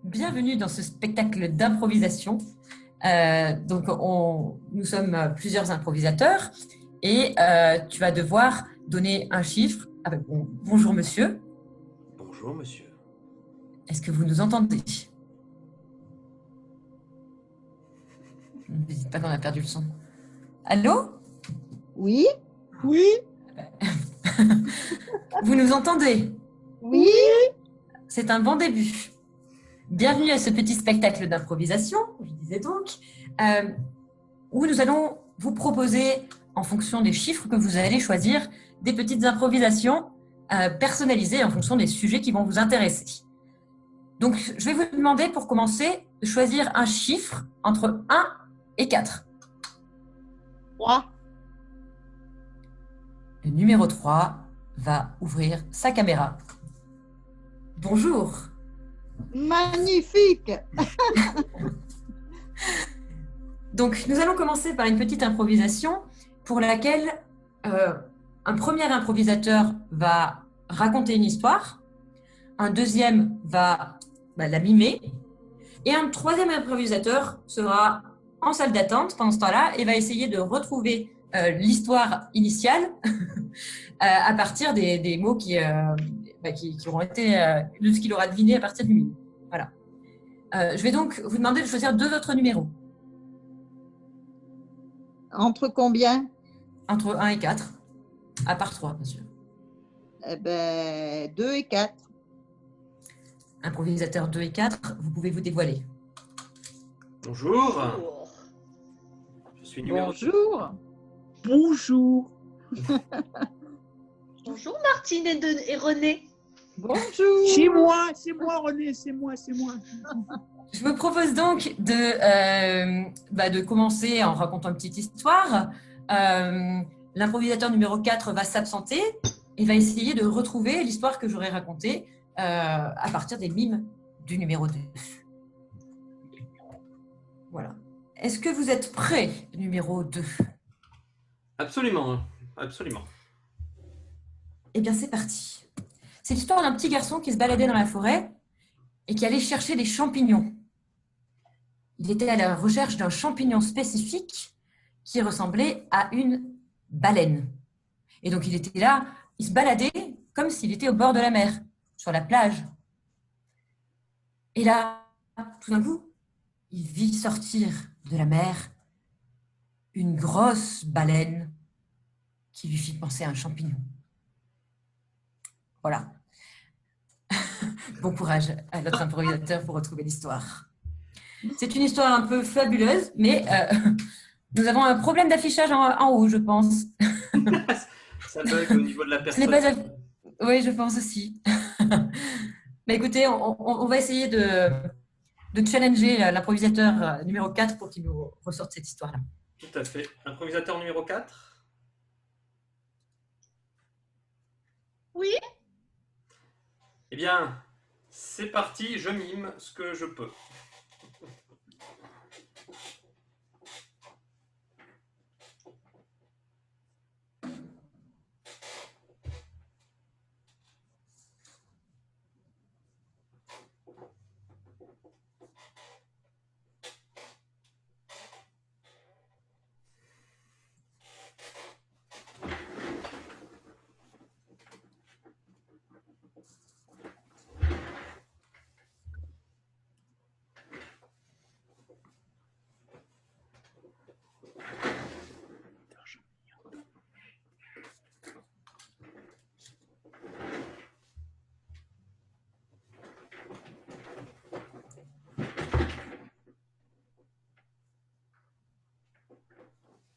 bienvenue dans ce spectacle d'improvisation. Nous sommes plusieurs improvisateurs et tu vas devoir donner un chiffre. Bonjour monsieur. Bonjour monsieur. Est-ce que vous nous entendez? N'hésite pas qu'on a perdu le son. Allô? Oui, oui, Vous nous entendez? oui. C'est un bon début. Bienvenue à ce petit spectacle d'improvisation, je disais donc, où nous allons vous proposer, en fonction des chiffres que vous allez choisir, des petites improvisations personnalisées en fonction des sujets qui vont vous intéresser. Donc, je vais vous demander, pour commencer, de choisir un chiffre entre 1 et 4. 3. Le numéro 3 va ouvrir sa caméra. Bonjour. Magnifique. Donc, nous allons commencer par une petite improvisation pour laquelle un premier improvisateur va raconter une histoire, un deuxième va la mimer, et un troisième improvisateur sera en salle d'attente pendant ce temps-là et va essayer de retrouver l'histoire initiale à partir des mots qui auront été de ce qu'il aura deviné à partir du mime. Voilà. Je vais donc vous demander de choisir 2 autres numéros. Entre combien? Entre 1 et 4, à part 3, bien sûr. Eh ben, 2 et 4. Improvisateur 2 et 4, vous pouvez vous dévoiler. Bonjour. Je suis numéro Bonjour. Bonjour. Bonjour Martine et René. Bonjour. C'est moi René, c'est moi. Je me propose donc de commencer en racontant une petite histoire. L'improvisateur numéro 4 va s'absenter et va essayer de retrouver l'histoire que j'aurais racontée à partir des mimes du numéro 2. Voilà. Est-ce que vous êtes prêts, numéro 2? Absolument, absolument. Eh bien, c'est parti. C'est l'histoire d'un petit garçon qui se baladait dans la forêt et qui allait chercher des champignons. Il était à la recherche d'un champignon spécifique qui ressemblait à une baleine. Et donc, il était là, il se baladait comme s'il était au bord de la mer, sur la plage. Et là, tout d'un coup, il vit sortir de la mer une grosse baleine qui lui fit penser à un champignon. Voilà. Bon courage à notre improvisateur pour retrouver l'histoire. C'est une histoire un peu fabuleuse, mais nous avons un problème d'affichage en haut, je pense. Ça bug au niveau de la personne. Oui, je pense aussi. Mais écoutez, on va essayer de challenger l'improvisateur numéro 4 pour qu'il nous ressorte cette histoire-là. Tout à fait. Improvisateur numéro 4. Oui. Eh bien, c'est parti, je mime ce que je peux.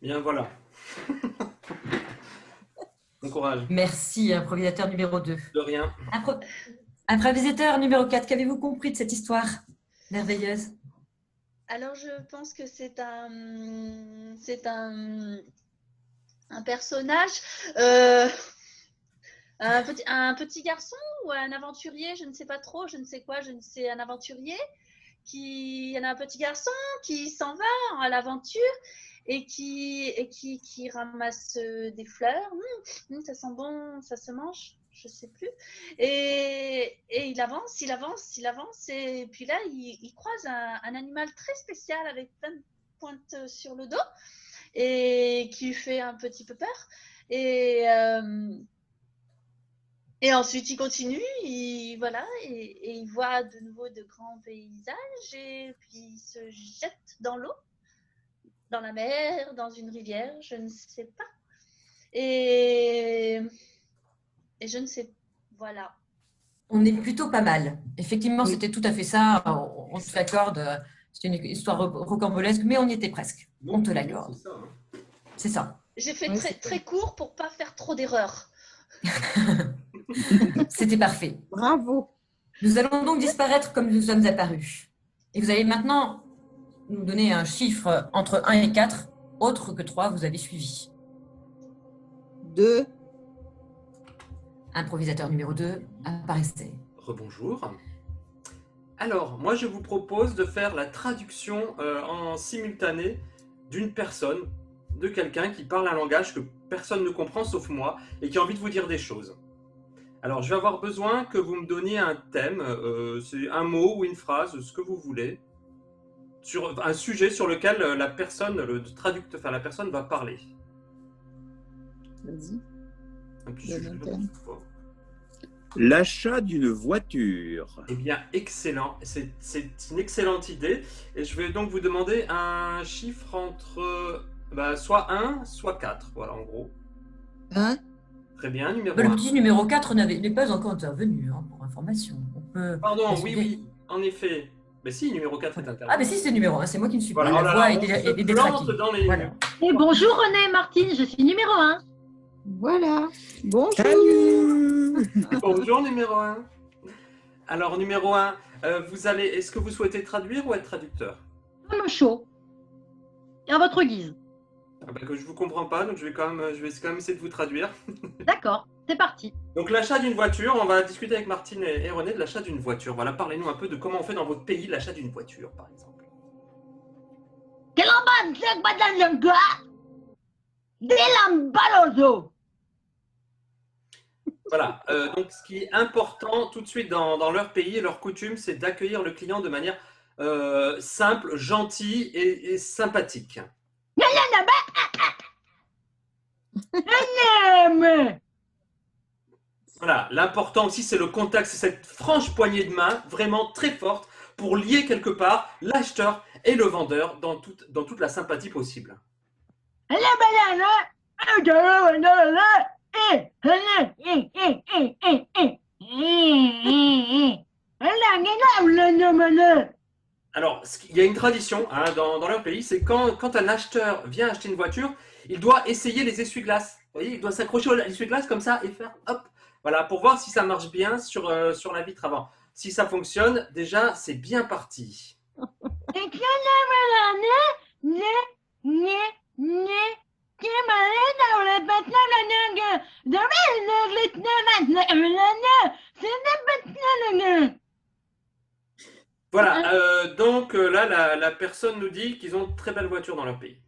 Bien, voilà. Bon courage. Merci, improvisateur numéro 2. De rien. Improvisateur numéro 4, qu'avez-vous compris de cette histoire merveilleuse? Alors je pense que c'est un personnage, un petit garçon ou un aventurier, je ne sais pas trop, un aventurier il y en a un petit garçon qui s'en va à l'aventure et qui ramasse des fleurs. Ça sent bon, ça se mange, je sais plus. Et il avance, et puis là, il croise un animal très spécial avec plein de pointes sur le dos et qui lui fait un petit peu peur. Et ensuite, il continue, et il voit de nouveau de grands paysages, et puis il se jette dans l'eau, dans la mer, dans une rivière, je ne sais pas. Et je ne sais, voilà. On est plutôt pas mal. Effectivement, Oui. c'était tout à fait ça. On se l'accorde. C'est une histoire rocambolesque, mais on y était presque. On te l'accorde. C'est ça, hein. C'est ça. J'ai fait Oui, très, c'est très court pour pas faire trop d'erreurs. C'était parfait. Bravo. Nous allons donc disparaître comme nous sommes apparus. Et vous allez maintenant nous donner un chiffre entre 1 et 4, autre que 3, vous avez suivi. 2. Improvisateur numéro 2, apparaissez. Rebonjour. Alors, moi je vous propose de faire la traduction en simultané d'une personne, de quelqu'un qui parle un langage que personne ne comprend sauf moi et qui a envie de vous dire des choses. Alors, je vais avoir besoin que vous me donniez un thème, c'est un mot ou une phrase, ce que vous voulez, sur un sujet sur lequel la personne, le traducteur, enfin la personne va parler. Vas-y. Un petit Le sujet. bon thème. L'achat d'une voiture. Eh bien, excellent. C'est une excellente idée. Et je vais donc vous demander un chiffre entre soit 1, soit 4. Voilà, en gros. 1. Très bien, numéro Le 1. petit numéro 4 n'est pas encore intervenu, hein, pour information. On peut Pardon, résumer. oui, en effet. Mais si, numéro 4 est intervenu. Ah, mais si, c'est le numéro 1, c'est moi qui ne suis Voilà, pas. oh La là voix là, est on se est détraquée. plante dans les... Voilà. Et bonjour René, Martine, je suis numéro 1. Voilà. Bonjour. Salut. Bonjour, numéro 1. Alors, numéro 1, est-ce que vous souhaitez traduire ou être traducteur? Comme chaud. Et à votre guise. Que je vous comprends pas, donc je vais quand même essayer de vous traduire. D'accord, c'est parti. Donc l'achat d'une voiture, on va discuter avec Martine et René de l'achat d'une voiture. Voilà, parlez-nous un peu de comment on fait dans votre pays l'achat d'une voiture, par exemple. Voilà, donc ce qui est important tout de suite dans leur pays et leur coutume, c'est d'accueillir le client de manière simple, gentille et sympathique. Voilà, l'important aussi, c'est le contact, c'est cette franche poignée de main, vraiment très forte, pour lier quelque part l'acheteur et le vendeur dans toute la sympathie possible. Alors, il y a une tradition dans leur pays, c'est quand un acheteur vient acheter une voiture, il doit essayer les essuie-glaces. Vous voyez, il doit s'accrocher à l'essuie-glace comme ça et faire hop, voilà, pour voir si ça marche bien sur la vitre avant. Si ça fonctionne, déjà, c'est bien parti. Voilà, donc là, la personne nous dit qu'ils ont de très belles voitures dans leur pays.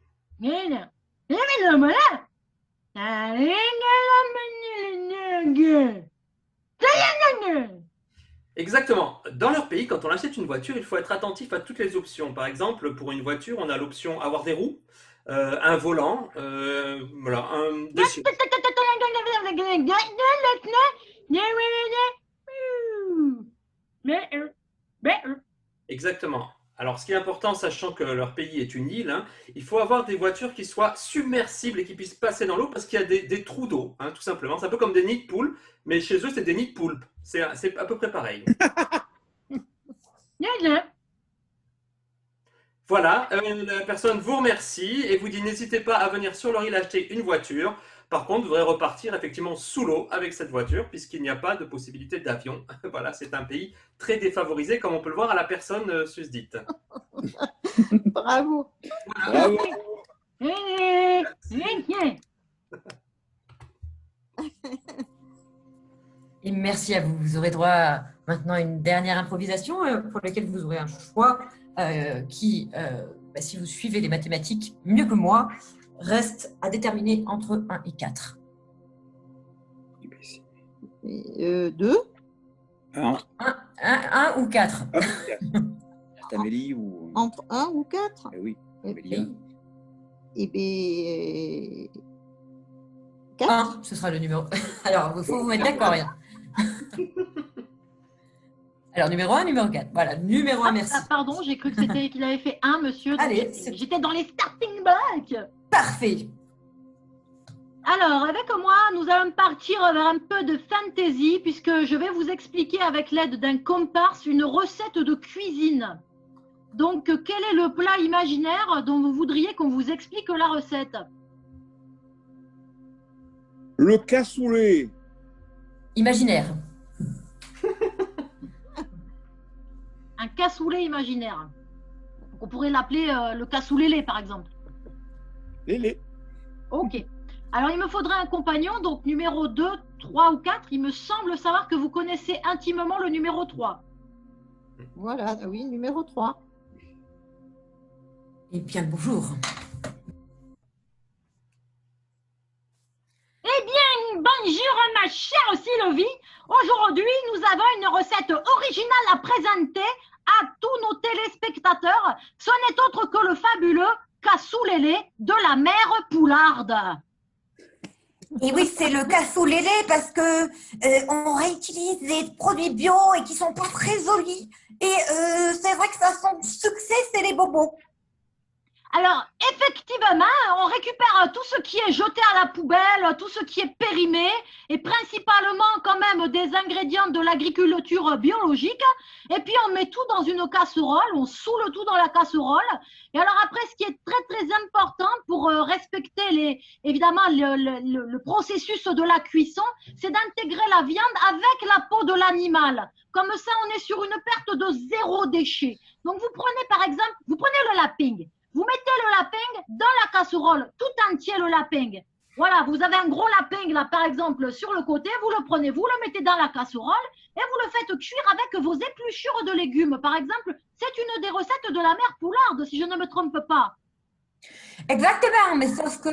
Exactement. Dans leur pays, quand on achète une voiture, il faut être attentif à toutes les options. Par exemple, pour une voiture, on a l'option avoir des roues, un volant, voilà, des sièges. Exactement. Alors, ce qui est important, sachant que leur pays est une île, il faut avoir des voitures qui soient submersibles et qui puissent passer dans l'eau parce qu'il y a des trous d'eau, tout simplement. C'est un peu comme des nids de poules, mais chez eux, c'est des nids de poulpes. C'est à peu près pareil. Voilà, la personne vous remercie et vous dit n'hésitez pas à venir sur leur île acheter une voiture. Par contre, vous devrez repartir effectivement sous l'eau avec cette voiture puisqu'il n'y a pas de possibilité d'avion. Voilà, c'est un pays très défavorisé comme on peut le voir à la personne susdite. Bravo. Bravo. Et merci à vous. Vous aurez droit maintenant à une dernière improvisation pour laquelle vous aurez un choix qui, si vous suivez les mathématiques mieux que moi, reste à déterminer entre 1 et 4. 2. ou 4? Amélie ou. Entre 1 ou 4? Eh oui, Eh Amélie. Eh bien, 4. 1, ce sera le numéro. Alors, il faut vous mettre d'accord. Rien. Alors, numéro 1, numéro 4. Voilà, numéro 1, merci. Ah, pardon, j'ai cru que c'était qu'il avait fait 1, monsieur. donc Allez, c'est j'étais dans les starting blocks. parfait. Alors, avec moi, nous allons partir vers un peu de fantaisie puisque je vais vous expliquer avec l'aide d'un comparse une recette de cuisine. Donc, quel est le plat imaginaire dont vous voudriez qu'on vous explique la recette? Le cassoulet. Imaginaire. Un cassoulet imaginaire. On pourrait l'appeler le cassoulet, par exemple. Lélé. Ok. Alors, il me faudrait un compagnon, donc numéro 2, 3 ou 4. Il me semble savoir que vous connaissez intimement le numéro 3. Voilà, oui, numéro 3. Eh bien, bonjour. Eh bien, bonjour ma chère Sylvie. Aujourd'hui, nous avons une recette originale à présenter à tous nos téléspectateurs. Ce n'est autre que le fabuleux cassoulet de la mère Poularde. Et oui, c'est le cassoulet parce que on réutilise des produits bio et qui sont pas très jolis. Et c'est vrai que ça son succès, c'est les bobos. Alors, effectivement, on récupère tout ce qui est jeté à la poubelle, tout ce qui est périmé, et principalement quand même des ingrédients de l'agriculture biologique. Et puis, on met tout dans une casserole, on soule tout dans la casserole. Et alors après, ce qui est très, très important pour respecter évidemment le processus de la cuisson, c'est d'intégrer la viande avec la peau de l'animal. Comme ça, on est sur une perte de 0 déchet. Donc, vous prenez par exemple, vous prenez le lapin. Vous mettez le lapin dans la casserole, tout entier le lapin. Voilà, vous avez un gros lapin là par exemple sur le côté, vous le prenez, vous le mettez dans la casserole et vous le faites cuire avec vos épluchures de légumes. Par exemple, c'est une des recettes de la mère Poularde, si je ne me trompe pas. Exactement, mais sauf que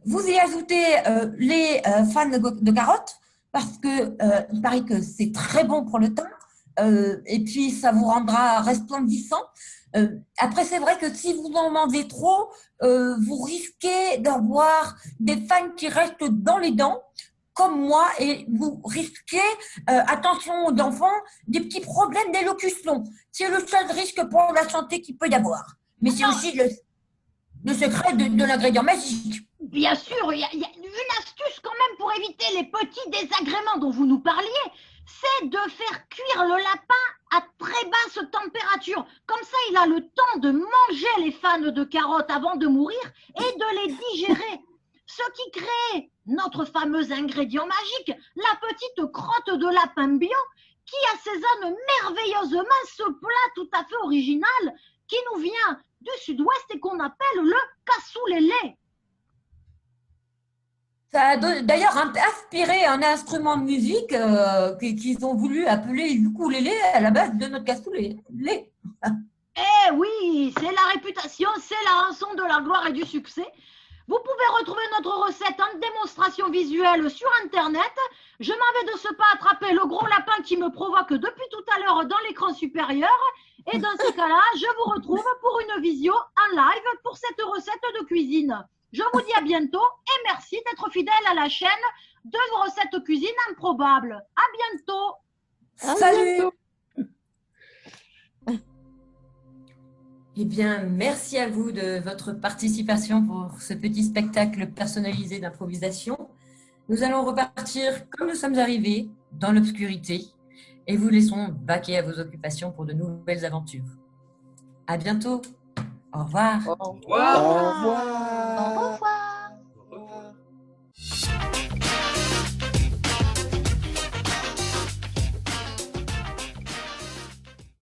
vous y ajoutez les fans de carottes parce que il paraît que c'est très bon pour le teint et puis ça vous rendra resplendissant. Après, c'est vrai que si vous en mangez trop, vous risquez d'avoir des fans qui restent dans les dents, comme moi, et vous risquez, attention aux enfants, des petits problèmes d'élocution. C'est le seul risque pour la santé qu'il peut y avoir. Mais c'est aussi le secret de l'ingrédient magique. Bien sûr, il y a une astuce quand même pour éviter les petits désagréments dont vous nous parliez, c'est de faire cuire le lapin à très basse température. Comme ça, il a le temps de manger les fans de carottes avant de mourir et de les digérer. Ce qui crée notre fameux ingrédient magique, la petite crotte de lapin bio, qui assaisonne merveilleusement ce plat tout à fait original qui nous vient du sud-ouest et qu'on appelle le cassoulet. Ça a d'ailleurs inspiré un instrument de musique qu'ils ont voulu appeler ukulélé à la base de notre cassoulet. Eh oui, c'est la réputation, c'est la rançon de la gloire et du succès. Vous pouvez retrouver notre recette en démonstration visuelle sur Internet. Je m'en vais de ce pas attraper le gros lapin qui me provoque depuis tout à l'heure dans l'écran supérieur. Et dans ce cas-là, je vous retrouve pour une visio en live pour cette recette de cuisine. Je vous dis à bientôt et merci d'être fidèle à la chaîne de recettes cuisine improbables. À bientôt. Salut. Eh bien, merci à vous de votre participation pour ce petit spectacle personnalisé d'improvisation. Nous allons repartir comme nous sommes arrivés, dans l'obscurité, et vous laissons vaquer à vos occupations pour de nouvelles aventures. À bientôt. Au revoir. Au revoir. Au revoir. Au revoir.